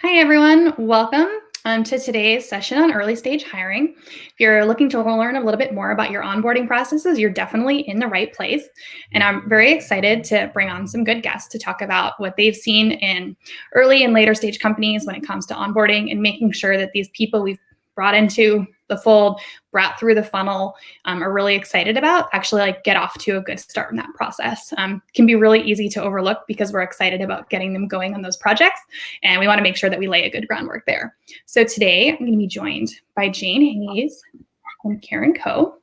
Hi, everyone. Welcome to today's session on early stage hiring. If you're looking to learn a little bit more about your onboarding processes, you're definitely in the right place. And I'm very excited to bring on some good guests to talk about what they've seen in early and later stage companies when it comes to onboarding and making sure that these people we've brought into the fold, brought through the funnel, are really excited about actually get off to a good start in that process. Can be really easy to overlook because we're excited about getting them going on those projects, and we want to make sure that we lay a good groundwork there. So today I'm going to be joined by Jane Hayes and Karen Coe,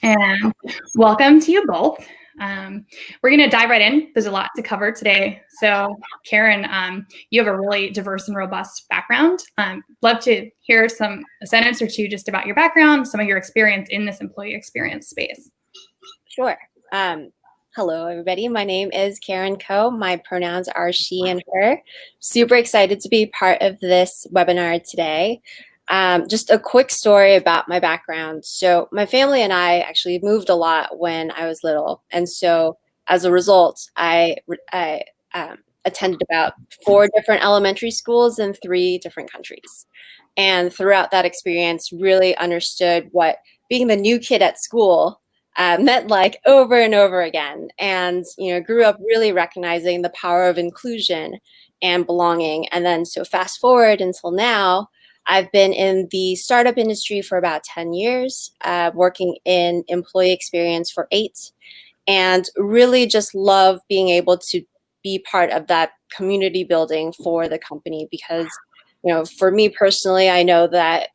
and welcome to you both. We're going to dive right in. There's a lot to cover today. So Karen, you have a really diverse and robust background. Love to hear a sentence or two just about your background, some of your experience in this employee experience space. Sure. Hello, everybody. My name is Karen Coe. My pronouns are she and her. Super excited to be part of this webinar today. Just a quick story about my background. So my family and I actually moved a lot when I was little. And so as a result, I attended about 4 different elementary schools in 3 different countries. And throughout that experience, really understood what being the new kid at school meant like over and over again. And, grew up really recognizing the power of inclusion and belonging. And then so fast forward until now, I've been in the startup industry for about 10 years, working in employee experience for 8, and really just love being able to be part of that community building for the company because, for me personally, I know that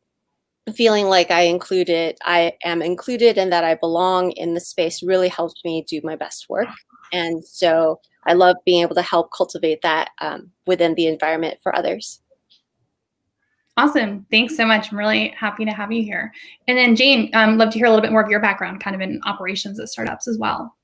feeling like I am included and that I belong in the space really helps me do my best work. And so I love being able to help cultivate that within the environment for others. Awesome. Thanks so much. I'm really happy to have you here. And then Jane, love to hear a little bit more of your background kind of in operations at startups as well.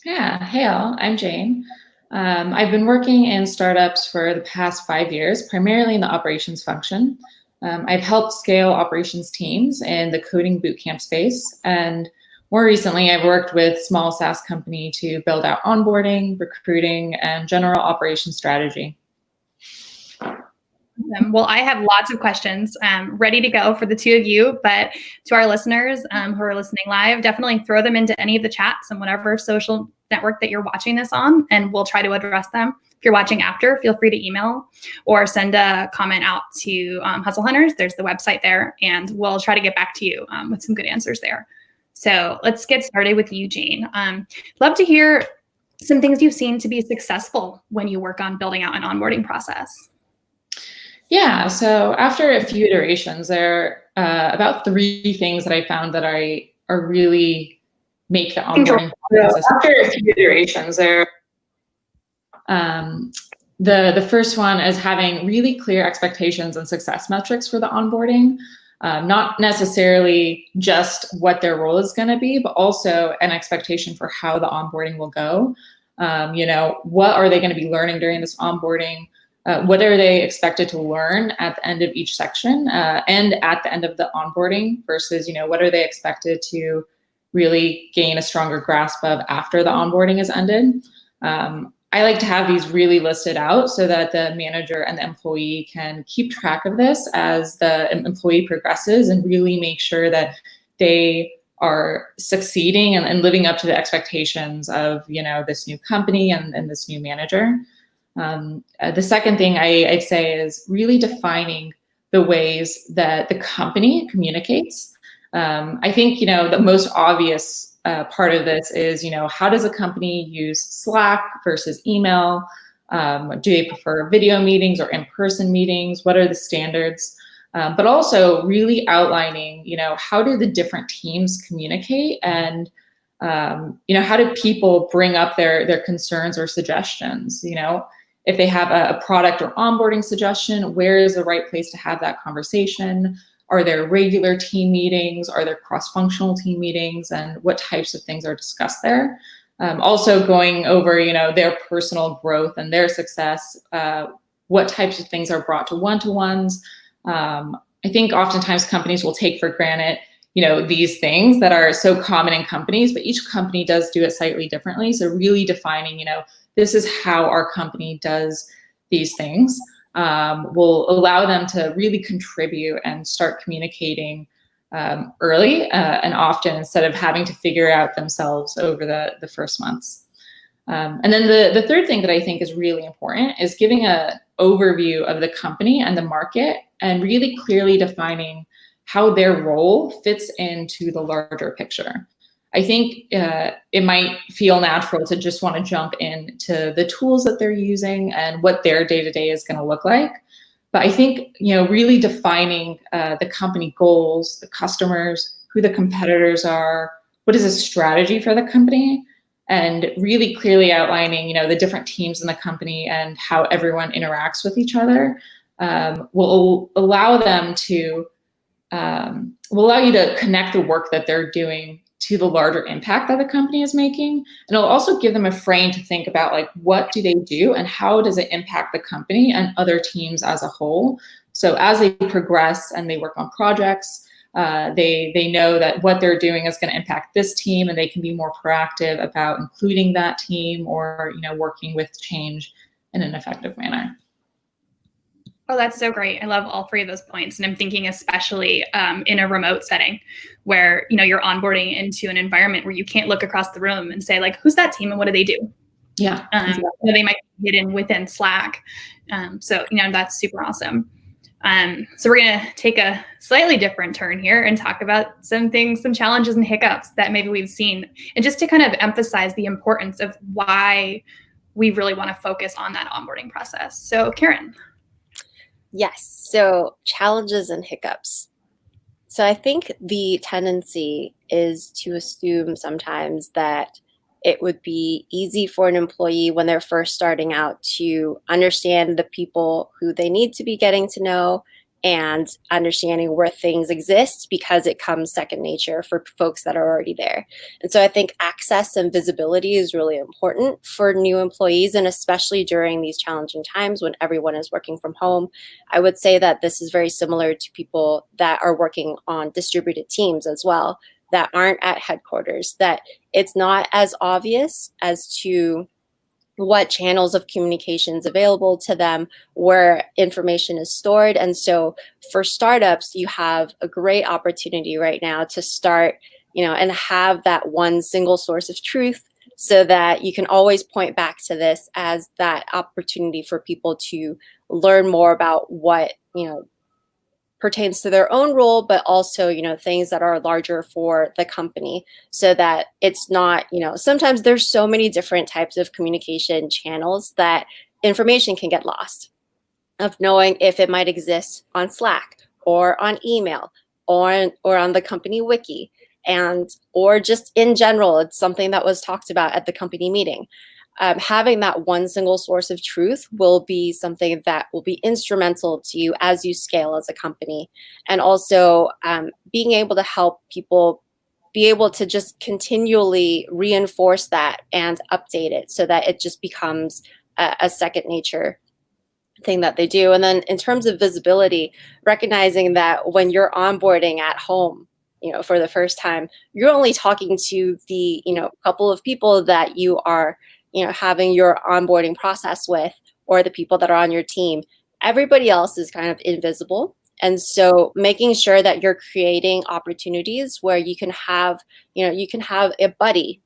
Yeah. Hey all, I'm Jane. I've been working in startups for the past 5 years, primarily in the operations function. I've helped scale operations teams in the coding bootcamp space. And more recently, I've worked with small SaaS company to build out onboarding, recruiting, and general operations strategy. Well, I have lots of questions ready to go for the two of you, but to our listeners who are listening live, definitely throw them into any of the chats and whatever social network that you're watching this on, and we'll try to address them. If you're watching after, feel free to email or send a comment out to Hustle Hunters. There's the website there, and we'll try to get back to you with some good answers there. So let's get started with you, Jane. Love to hear some things you've seen to be successful when you work on building out an onboarding process. Yeah, so after a few iterations, there are about 3 things that I found that are really make the onboarding process. After a few iterations, the first one is having really clear expectations and success metrics for the onboarding. Not necessarily just what their role is going to be, but also an expectation for how the onboarding will go. What are they going to be learning during this onboarding? What are they expected to learn at the end of each section and at the end of the onboarding versus, what are they expected to really gain a stronger grasp of after the onboarding is ended? I like to have these really listed out so that the manager and the employee can keep track of this as the employee progresses and really make sure that they are succeeding and living up to the expectations of, this new company and this new manager. The second thing I'd say is really defining the ways that the company communicates. I think, the most obvious part of this is, how does a company use Slack versus email? Do they prefer video meetings or in-person meetings? What are the standards? But also really outlining, how do the different teams communicate and, how do people bring up their concerns or suggestions? If they have a product or onboarding suggestion, where is the right place to have that conversation? Are there regular team meetings? Are there cross-functional team meetings? And what types of things are discussed there? Also going over, their personal growth and their success, what types of things are brought to one-to-ones. I think oftentimes companies will take for granted, these things that are so common in companies, but each company does do it slightly differently. So really defining, this is how our company does these things. will allow them to really contribute and start communicating early and often, instead of having to figure out themselves over the first months. And then the third thing that I think is really important is giving an overview of the company and the market, and really clearly defining how their role fits into the larger picture. I think it might feel natural to just want to jump into the tools that they're using and what their day-to-day is going to look like. But I think, really defining the company goals, the customers, who the competitors are, what is a strategy for the company, and really clearly outlining, the different teams in the company and how everyone interacts with each other will allow them to will allow you to connect the work that they're doing to the larger impact that the company is making. And it'll also give them a frame to think about, like, what do they do and how does it impact the company and other teams as a whole. So as they progress and they work on projects, they know that what they're doing is going to impact this team, and they can be more proactive about including that team, or working with change in an effective manner. Oh, that's so great. I love all three of those points. And I'm thinking especially in a remote setting where, you're onboarding into an environment where you can't look across the room and say, like, who's that team and what do they do? Yeah. Exactly. They might be hidden within Slack. So that's super awesome. So we're going to take a slightly different turn here and talk about some things, some challenges and hiccups that maybe we've seen, and just to kind of emphasize the importance of why we really want to focus on that onboarding process. So Karen. Yes, so challenges and hiccups. So I think the tendency is to assume sometimes that it would be easy for an employee when they're first starting out to understand the people who they need to be getting to know and understanding where things exist, because it comes second nature for folks that are already there. And so I think access and visibility is really important for new employees, and especially during these challenging times when everyone is working from home. I would say that this is very similar to people that are working on distributed teams as well, that aren't at headquarters, that it's not as obvious as to what channels of communication is available to them, where information is stored. And so for startups, you have a great opportunity right now to start, and have that one single source of truth, so that you can always point back to this as that opportunity for people to learn more about what, pertains to their own role, but also, things that are larger for the company, so that it's not, sometimes there's so many different types of communication channels that information can get lost, of knowing if it might exist on Slack or on email or on the company wiki, or just in general, it's something that was talked about at the company meeting. Having that one single source of truth will be something that will be instrumental to you as you scale as a company. And also being able to help people be able to just continually reinforce that and update it, so that it just becomes a second nature thing that they do. And then in terms of visibility, recognizing that when you're onboarding at home, for the first time, you're only talking to the, couple of people that you are having your onboarding process with, or the people that are on your team. Everybody else is kind of invisible. And so making sure that you're creating opportunities where you can have a buddy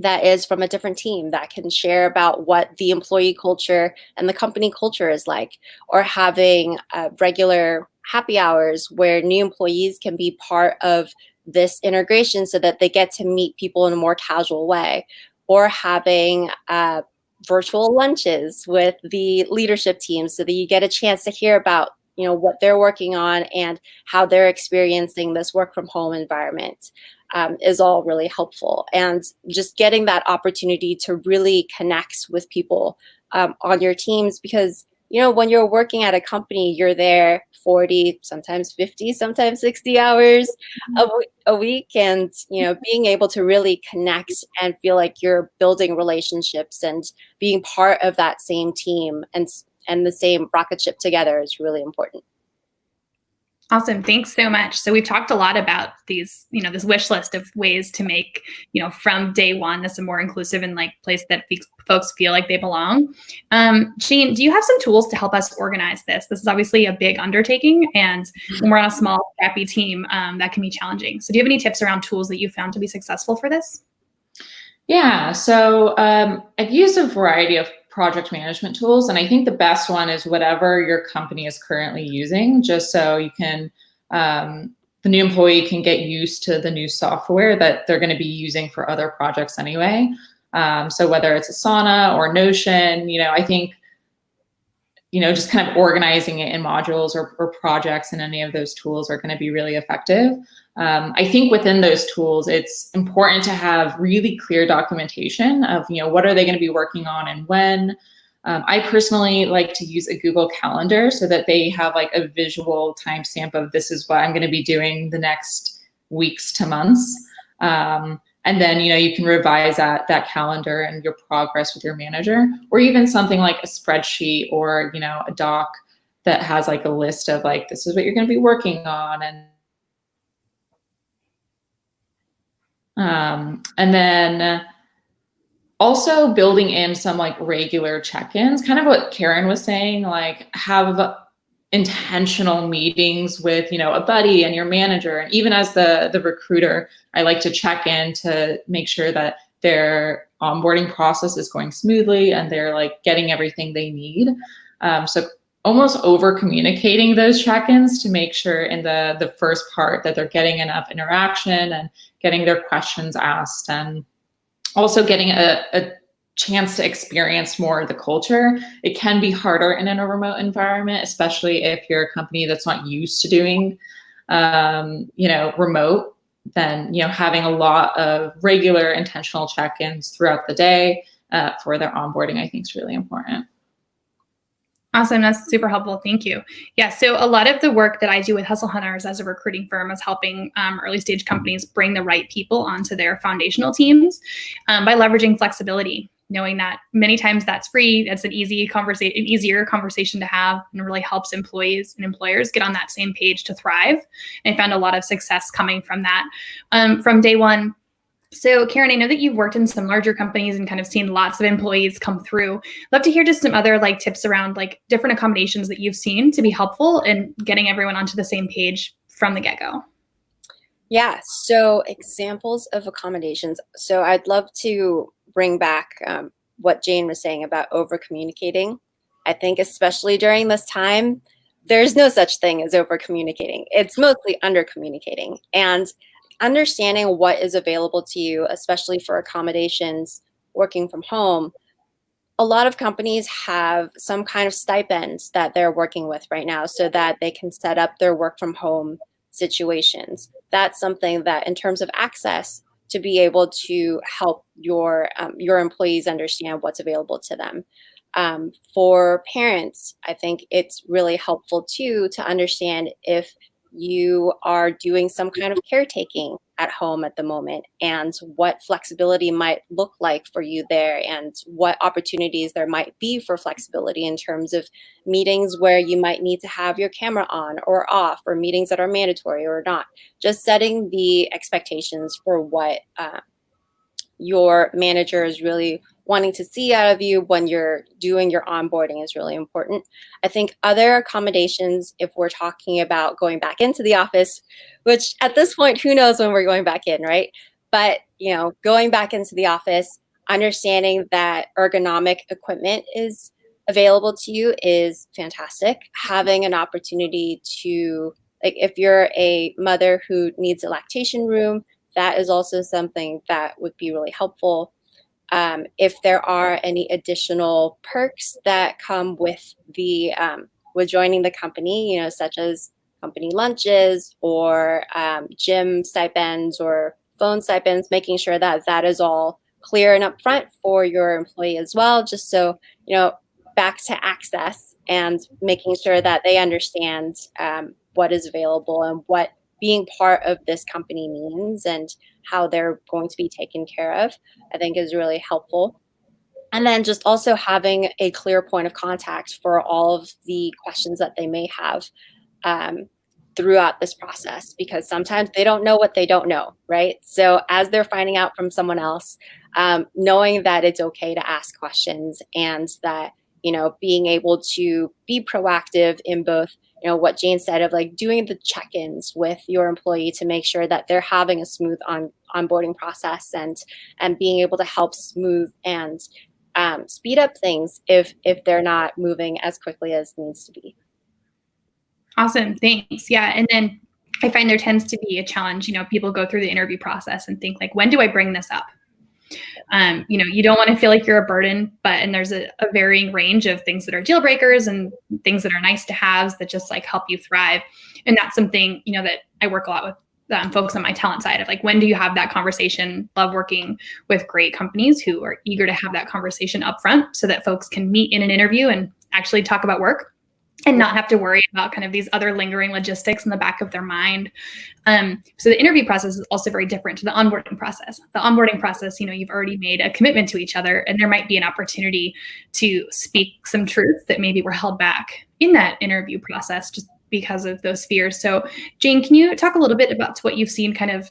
that is from a different team that can share about what the employee culture and the company culture is like, or having regular happy hours where new employees can be part of this integration, so that they get to meet people in a more casual way, or having virtual lunches with the leadership team, so that you get a chance to hear about what they're working on and how they're experiencing this work from home environment, is all really helpful. And just getting that opportunity to really connect with people on your teams, because when you're working at a company, you're there 40, sometimes 50, sometimes 60 hours a week. And, being able to really connect and feel like you're building relationships and being part of that same team and the same rocket ship together is really important. Awesome. Thanks so much. So we've talked a lot about these, this wish list of ways to make, from day one, this a more inclusive and like place that folks feel like they belong. Jean, do you have some tools to help us organize this? This is obviously a big undertaking, and when we're on a small, scrappy team, that can be challenging. So do you have any tips around tools that you found to be successful for this? Yeah, so I've used a variety of project management tools, and I think the best one is whatever your company is currently using, just so you can, the new employee can get used to the new software that they're going to be using for other projects anyway. So whether it's Asana or Notion, I think, just kind of organizing it in modules or projects in any of those tools are going to be really effective. I think within those tools, it's important to have really clear documentation of, what are they going to be working on and when. I personally like to use a Google Calendar so that they have like a visual timestamp of this is what I'm going to be doing the next weeks to months. And then, you can revise that calendar and your progress with your manager, or even something like a spreadsheet or, a doc that has like a list of like, this is what you're going to be working on. And then also building in some like regular check-ins, kind of what Karen was saying, like have intentional meetings with, a buddy and your manager. And even as the recruiter, I like to check in to make sure that their onboarding process is going smoothly and they're like getting everything they need. So almost over communicating those check-ins to make sure in the first part that they're getting enough interaction and getting their questions asked, and also getting a chance to experience more of the culture. It can be harder in a remote environment, especially if you're a company that's not used to doing, remote. Then, having a lot of regular intentional check-ins throughout the day for their onboarding, I think is really important. Awesome. That's super helpful. Thank you. Yeah. So a lot of the work that I do with Hustle Hunters as a recruiting firm is helping early stage companies bring the right people onto their foundational teams by leveraging flexibility, knowing that many times that's free. That's an easier conversation to have, and really helps employees and employers get on that same page to thrive. And I found a lot of success coming from that from day one. So Karen, I know that you've worked in some larger companies and kind of seen lots of employees come through. Love to hear just some other like tips around like different accommodations that you've seen to be helpful in getting everyone onto the same page from the get-go. Yeah, so examples of accommodations. So I'd love to bring back what Jane was saying about over communicating. I think especially during this time, there's no such thing as over communicating. It's mostly under communicating, and understanding what is available to you, especially for accommodations working from home. A lot of companies have some kind of stipends that they're working with right now so that they can set up their work from home situations. That's something that, in terms of access, to be able to help your employees understand what's available to them. For parents, I think it's really helpful too to understand if you are doing some kind of caretaking at home at the moment, and what flexibility might look like for you there, and what opportunities there might be for flexibility in terms of meetings where you might need to have your camera on or off, or meetings that are mandatory or not. Just setting the expectations for what your manager is really wanting to see out of you when you're doing your onboarding is really important. I think other accommodations, if we're talking about going back into the office, which at this point, who knows when we're going back in, right? But, going back into the office, understanding that ergonomic equipment is available to you is fantastic. Having an opportunity to, like, if you're a mother who needs a lactation room, that is also something that would be really helpful. If there are any additional perks that come with with joining the company, such as company lunches or gym stipends or phone stipends, making sure that that is all clear and upfront for your employee as well, just so, back to access and making sure that they understand what is available and what being part of this company means and how they're going to be taken care of, I think is really helpful. And then just also having a clear point of contact for all of the questions that they may have throughout this process, because sometimes they don't know what they don't know, right? So as they're finding out from someone else, knowing that it's okay to ask questions, and that, being able to be proactive in both, what Jane said of like doing the check-ins with your employee to make sure that they're having a smooth onboarding process, and being able to help smooth and speed up things if they're not moving as quickly as needs to be. Awesome. Thanks. Yeah. And then I find there tends to be a challenge. People go through the interview process and think like, when do I bring this up? You don't want to feel like you're a burden, and there's a varying range of things that are deal breakers and things that are nice to haves that just like help you thrive. And that's something, that I work a lot with folks on my talent side of like, when do you have that conversation? Love working with great companies who are eager to have that conversation up front so that folks can meet in an interview and actually talk about work and not have to worry about kind of these other lingering logistics in the back of their mind. So the interview process is also very different to the onboarding process. The onboarding process, you've already made a commitment to each other, and there might be an opportunity to speak some truth that maybe were held back in that interview process just because of those fears. So Jane, can you talk a little bit about what you've seen kind of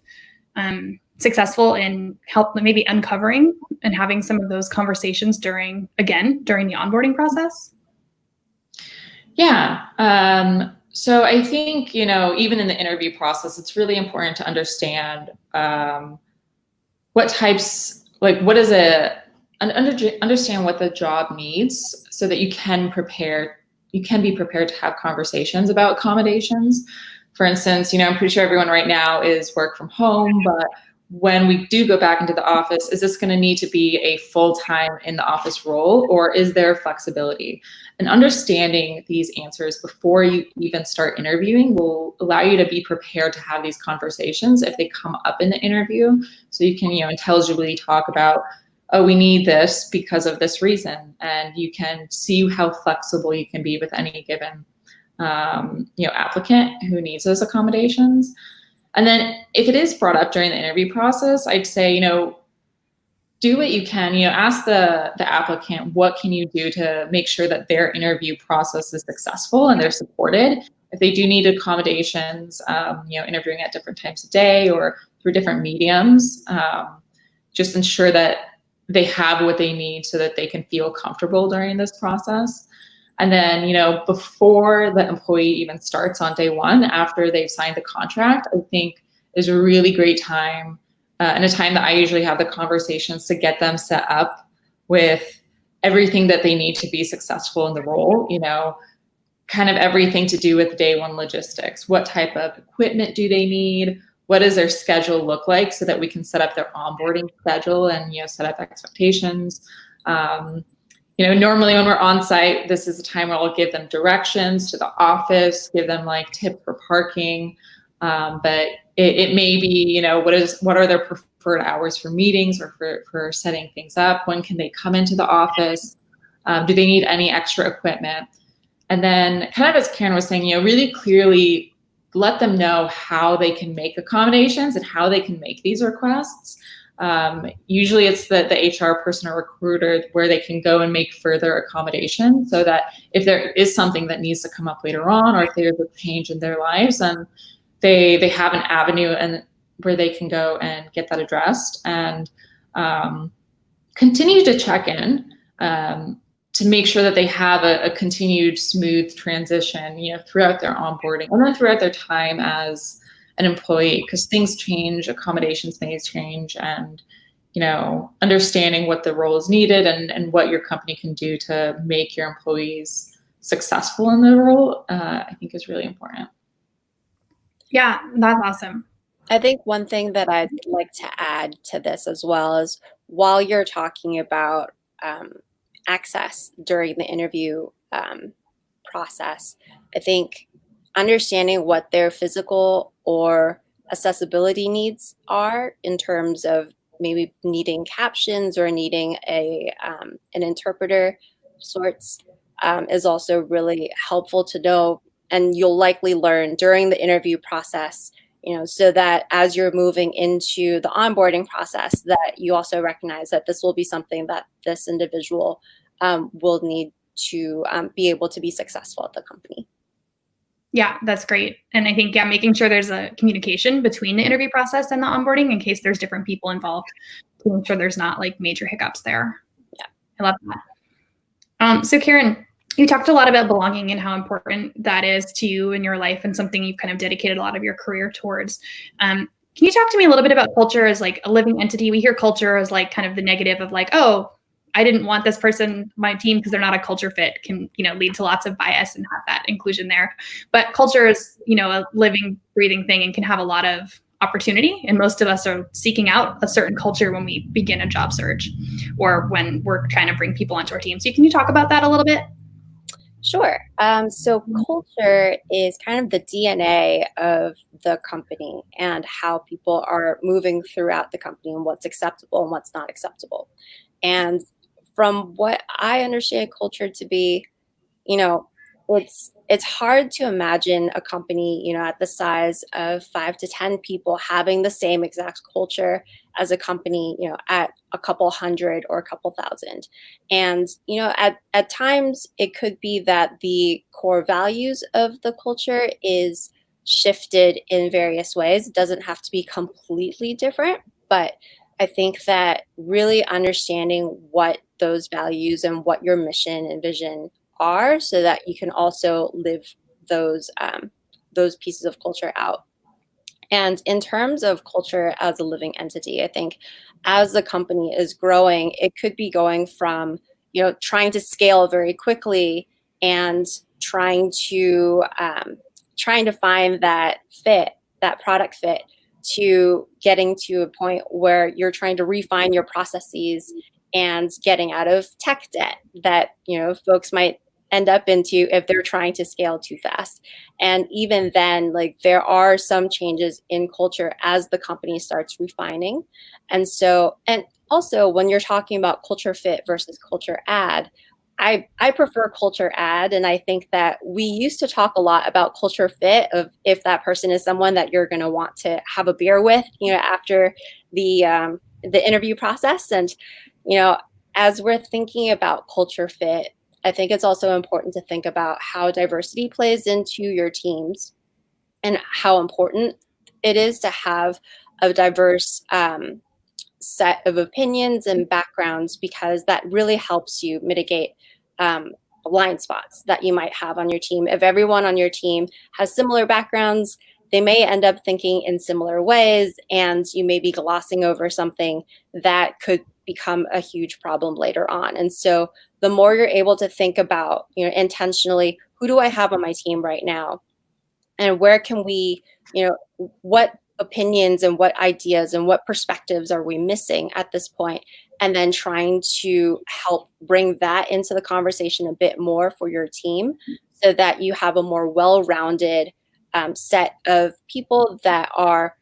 successful in help maybe uncovering and having some of those conversations during the onboarding process? Yeah. So I think, even in the interview process, it's really important to understand understand what the job needs so that you can be prepared to have conversations about accommodations. For instance, I'm pretty sure everyone right now is work from home, but when we do go back into the office, is this going to need to be a full-time in the office role, or is there flexibility? And understanding these answers before you even start interviewing will allow you to be prepared to have these conversations if they come up in the interview. So you can, intelligibly talk about, oh, we need this because of this reason. And you can see how flexible you can be with any given, applicant who needs those accommodations. And then if it is brought up during the interview process, I'd say, do what you can, ask the applicant, what can you do to make sure that their interview process is successful and they're supported. If they do need accommodations, interviewing at different times of day or through different mediums, just ensure that they have what they need so that they can feel comfortable during this process. And then, before the employee even starts on day one, after they've signed the contract, I think is a really great time and a time that I usually have the conversations to get them set up with everything that they need to be successful in the role, kind of everything to do with day one logistics. What type of equipment do they need? What does their schedule look like so that we can set up their onboarding schedule and, set up expectations. Normally when we're on site, this is a time where I'll give them directions to the office, give them like tips for parking. But it may be, what are their preferred hours for meetings or for setting things up? When can they come into the office? Do they need any extra equipment? And then kind of as Karen was saying, really clearly let them know how they can make accommodations and how they can make these requests. Usually it's the HR person or recruiter where they can go and make further accommodations so that if there is something that needs to come up later on, or if there's a change in their lives, then they have an avenue and where they can go and get that addressed, and continue to check in to make sure that they have a continued smooth transition, throughout their onboarding and then throughout their time as an employee, because things change, accommodations may change, and understanding what the role is needed and what your company can do to make your employees successful in the role, I think is really important. Yeah, that's awesome. I think one thing that I'd like to add to this as well is, while you're talking about access during the interview process, I think understanding what their physical or accessibility needs are in terms of maybe needing captions or needing an interpreter sorts is also really helpful to know, and you'll likely learn during the interview process, so that as you're moving into the onboarding process, that you also recognize that this will be something that this individual will need to be able to be successful at the company. Yeah, that's great. And I think, yeah, making sure there's a communication between the interview process and the onboarding in case there's different people involved to make sure there's not like major hiccups there. Yeah. I love that. So Karen, you talked a lot about belonging and how important that is to you in your life and something you've kind of dedicated a lot of your career towards. Can you talk to me a little bit about culture as like a living entity? We hear culture as like kind of the negative of like, oh, I didn't want this person, my team, because they're not a culture fit, can, lead to lots of bias and have that inclusion there. But culture is, a living, breathing thing and can have a lot of opportunity. And most of us are seeking out a certain culture when we begin a job search or when we're trying to bring people onto our team. So can you talk about that a little bit? Sure. So culture is kind of the DNA of the company and how people are moving throughout the company and what's acceptable and what's not acceptable. And from what I understand culture to be, you know, it's hard to imagine a company, at the size of 5 to 10 people having the same exact culture as a company, at a couple hundred or a couple thousand. And, at times it could be that the core values of the culture is shifted in various ways. It doesn't have to be completely different, but I think that really understanding what those values and what your mission and vision are, so that you can also live those pieces of culture out. And in terms of culture as a living entity, I think as the company is growing, it could be going from trying to scale very quickly and trying to find that fit, that product fit, to getting to a point where you're trying to refine your processes and getting out of tech debt that folks might end up into if they're trying to scale too fast. And even then, like, there are some changes in culture as the company starts refining. And also when you're talking about culture fit versus culture add, I prefer culture add. And I think that we used to talk a lot about culture fit, of if that person is someone that you're going to want to have a beer with, after the interview process. And, as we're thinking about culture fit, I think it's also important to think about how diversity plays into your teams and how important it is to have a diverse set of opinions and backgrounds, because that really helps you mitigate blind spots that you might have on your team. If everyone on your team has similar backgrounds, they may end up thinking in similar ways, and you may be glossing over something that could become a huge problem later on. And so the more you're able to think about, intentionally, who do I have on my team right now? And where can we, what opinions and what ideas and what perspectives are we missing at this point? And then trying to help bring that into the conversation a bit more for your team, so that you have a more well-rounded set of people that are,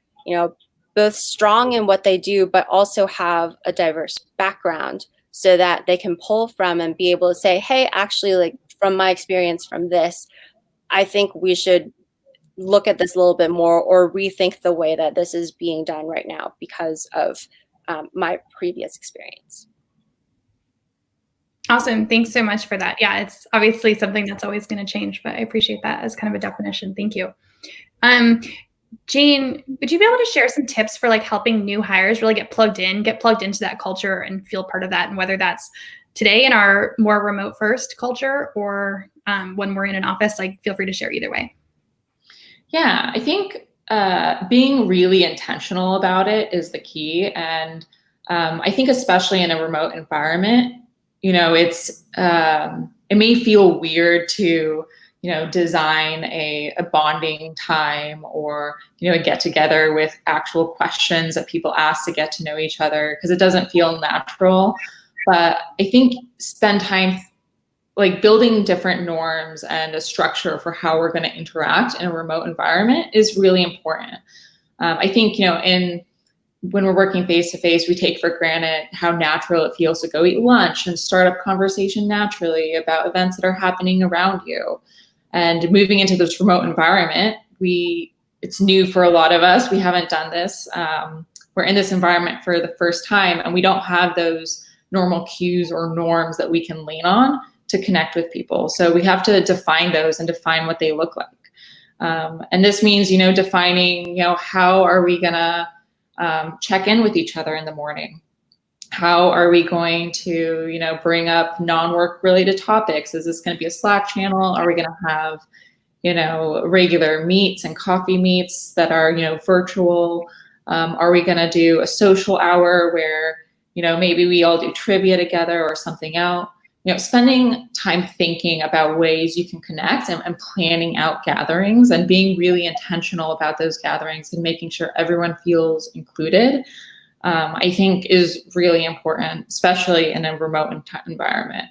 both strong in what they do, but also have a diverse background, so that they can pull from and be able to say, hey, actually, like, from my experience from this, I think we should look at this a little bit more, or rethink the way that this is being done right now because of my previous experience. Awesome. Thanks so much for that. Yeah, it's obviously something that's always going to change, but I appreciate that as kind of a definition. Thank you. Jane, would you be able to share some tips for like helping new hires really get plugged into that culture and feel part of that? And whether that's today in our more remote first culture, or when we're in an office, like, feel free to share either way. Yeah, I think being really intentional about it is the key. And I think especially in a remote environment, it may feel weird to, design a bonding time, or, a get together with actual questions that people ask to get to know each other, because it doesn't feel natural. But I think spend time like building different norms and a structure for how we're going to interact in a remote environment is really important. I think, when we're working face to face, we take for granted how natural it feels to go eat lunch and start up conversation naturally about events that are happening around you. And moving into this remote environment, it's new for a lot of us. We haven't done this. We're in this environment for the first time, and we don't have those normal cues or norms that we can lean on to connect with people. So we have to define those and define what they look like. And this means, defining, how are we gonna check in with each other in the morning? How are we going to, bring up non-work related topics? Is this going to be a Slack channel? Are we going to have, regular meets and coffee meets that are, virtual? Are we going to do a social hour where, maybe we all do trivia together or something else? Spending time thinking about ways you can connect and planning out gatherings and being really intentional about those gatherings and making sure everyone feels included, I think is really important, especially in a remote environment.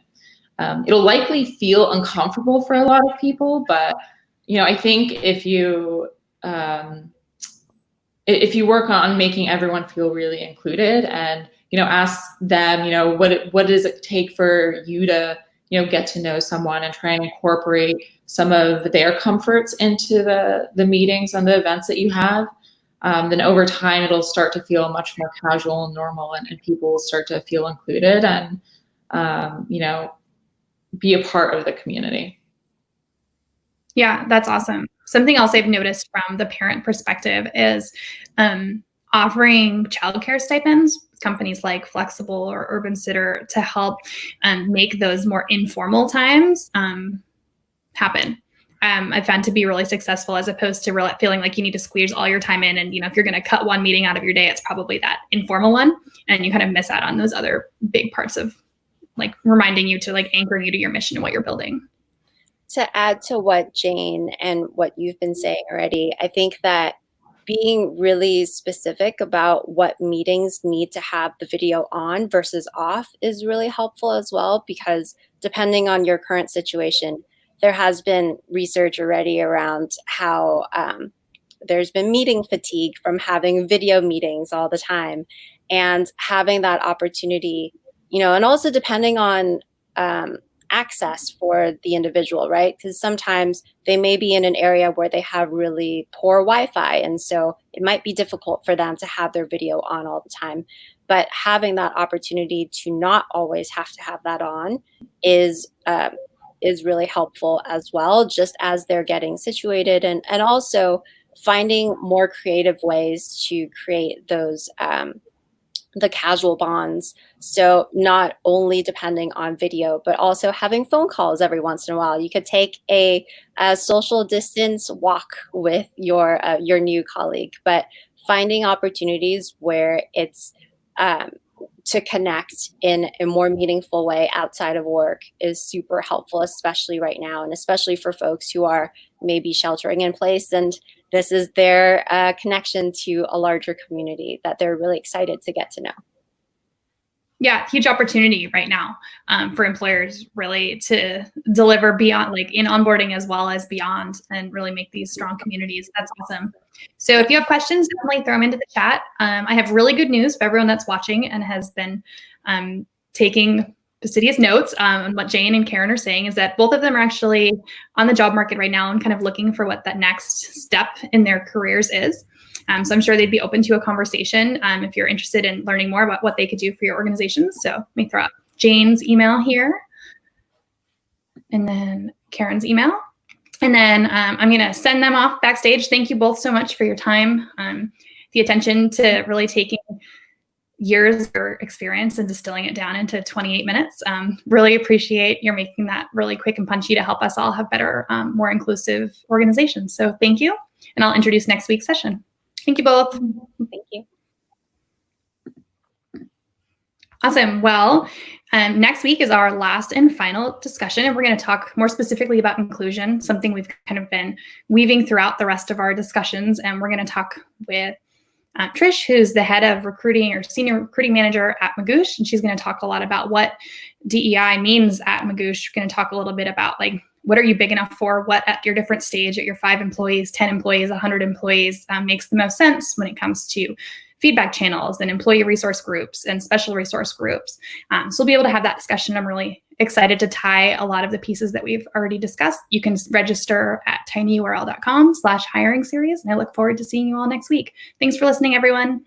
It'll likely feel uncomfortable for a lot of people, but I think if you work on making everyone feel really included and ask them, what does it take for you to get to know someone and try and incorporate some of their comforts into the meetings and the events that you have. Then over time, it'll start to feel much more casual and normal, and people will start to feel included and, be a part of the community. Yeah, that's awesome. Something else I've noticed from the parent perspective is offering childcare stipends, companies like Flexible or Urban Sitter, to help make those more informal times happen. I found to be really successful, as opposed to feeling like you need to squeeze all your time in. And, if you're going to cut one meeting out of your day, it's probably that informal one. And you kind of miss out on those other big parts of reminding you to anchoring you to your mission and what you're building. To add to what Jane and what you've been saying already, I think that being really specific about what meetings need to have the video on versus off is really helpful as well, because depending on your current situation, there has been research already around how there's been meeting fatigue from having video meetings all the time, and having that opportunity, and also depending on access for the individual, right? Because sometimes they may be in an area where they have really poor Wi-Fi, and so it might be difficult for them to have their video on all the time. But having that opportunity to not always have to have that on is really helpful as well, just as they're getting situated, and also finding more creative ways to create those the casual bonds. So not only depending on video, but also having phone calls every once in a while. You could take a social distance walk with your new colleague, but finding opportunities where it's to connect in a more meaningful way outside of work is super helpful, especially right now, and especially for folks who are maybe sheltering in place, and this is their connection to a larger community that they're really excited to get to know. Yeah, huge opportunity right now for employers really to deliver beyond, in onboarding as well as beyond, and really make these strong communities. That's awesome. So if you have questions, definitely throw them into the chat. I have really good news for everyone that's watching and has been taking fastidious notes on what Jane and Karen are saying, is that both of them are actually on the job market right now and kind of looking for what that next step in their careers is. So I'm sure they'd be open to a conversation if you're interested in learning more about what they could do for your organizations. So let me throw up Jane's email here, and then Karen's email. And then I'm going to send them off backstage. Thank you both so much for your time, the attention to really taking years of experience and distilling it down into 28 minutes. Really appreciate your making that really quick and punchy to help us all have better, more inclusive organizations. So thank you. And I'll introduce next week's session. Thank you both. Thank you. Awesome. Well, next week is our last and final discussion, and we're going to talk more specifically about inclusion, something we've kind of been weaving throughout the rest of our discussions. And we're going to talk with Trish, who's the head of recruiting or senior recruiting manager at Magoosh, and she's going to talk a lot about what DEI means at Magoosh. We're going to talk a little bit about what are you big enough for? What at your different stage, at your 5 employees, 10 employees, 100 employees makes the most sense when it comes to feedback channels and employee resource groups and special resource groups. So we'll be able to have that discussion. I'm really excited to tie a lot of the pieces that we've already discussed. You can register at tinyurl.com/hiring series. And I look forward to seeing you all next week. Thanks for listening, everyone.